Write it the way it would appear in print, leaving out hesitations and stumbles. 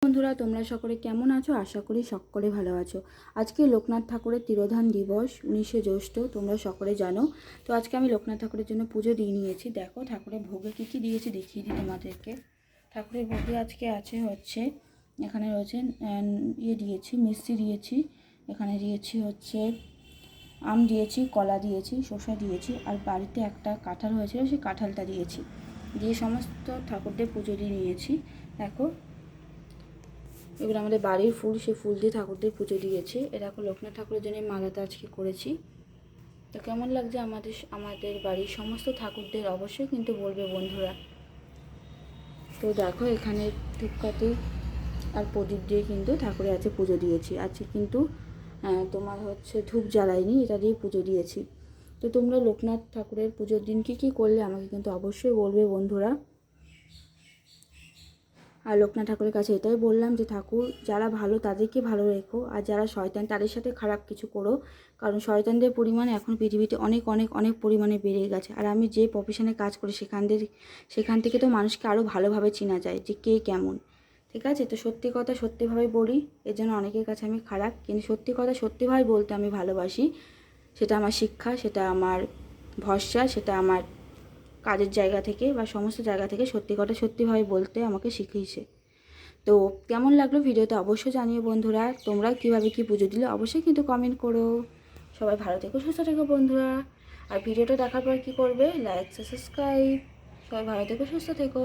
বন্ধুরা, তোমরা সকলে কেমন আছো? আশা করি সকলে ভালো আছো। আজকে লোকনাথ ঠাকুরের তিরোধান দিবস, 19শে জ্যৈষ্ঠ, তোমরা সকলে জানো। তো আজকে আমি লোকনাথ ঠাকুরের জন্য পুজো দিয়ে নিয়েছি। দেখো ঠাকুরের ভোগে কী কী দিয়েছি দেখিয়ে দিই তোমাদেরকে। ঠাকুরের ভোগে আজকে আছে এখানে রয়েছে দিয়েছি, মিষ্টি দিয়েছি, এখানে দিয়েছি আম দিয়েছি, কলা দিয়েছি, শসা দিয়েছি, আর বাড়িতে একটা কাঁঠাল হয়েছিল সেই কাঁঠালটা দিয়েছি। দিয়ে সমস্ত ঠাকুরদের পুজো দিয়ে নিয়েছি। দেখো এগুলো আমাদের বাড়ির ফুল, সেই ফুল দিয়ে ঠাকুরদের পুজো দিয়েছি। এরকম লোকনাথ ঠাকুরের জন্য মালাটা আজকে করেছি। তো কেমন লাগছে আমাদের বাড়ির সমস্ত ঠাকুরদের অবশ্যই কিন্তু বলবে বন্ধুরা। তো দেখো এখানে ধূপকাঠি আর প্রদীপ দিয়ে কিন্তু ঠাকুরের আছে পুজো দিয়েছি। আজকে কিন্তু তোমার ধূপ জ্বালাইনি, এটা দিয়ে পুজো দিয়েছি। তো তোমরা লোকনাথ ঠাকুরের পুজোর দিন কী করলে আমাকে কিন্তু অবশ্যই বলবে বন্ধুরা। আর লোকনাথ ঠাকুরের কাছে এটাই বললাম যে ঠাকুর যারা ভালো তাদেরকে ভালো রেখো, আর যারা শয়তান তাদের সাথে খারাপ কিছু করো, কারণ শয়তানদের পরিমাণ এখন পৃথিবীতে অনেক অনেক অনেক পরিমাণে বেড়ে গেছে। আর আমি যে প্রফেশনে কাজ করি সেখান থেকে তো মানুষকে আরও ভালোভাবে চেনা যায় যে কে কেমন। ঠিক আছে, তো সত্যি কথা সত্যিভাবে বলি, এর জন্য অনেকের কাছে আমি খারাপ, কিন্তু সত্যি কথা সত্যিভাবে বলতে আমি ভালোবাসি। সেটা আমার শিক্ষা, সেটা আমার ভরসা, সেটা আমার কাজের জায়গা থেকে বা সমস্ত জায়গা থেকে সত্যি কথা সত্যিভাবে বলতে আমাকে শিখিয়েছে। তো কেমন লাগলো ভিডিওটা অবশ্যই জানিও বন্ধুরা। তোমরা কীভাবে কী পুজো দিলে অবশ্যই কিন্তু কমেন্ট করো। সবাই ভালো থেকো, সুস্থ থেকো বন্ধুরা। আর ভিডিওটা দেখার পর কী করবে? Like, subscribe. সবাই ভালো থেকো, সুস্থ থেকো।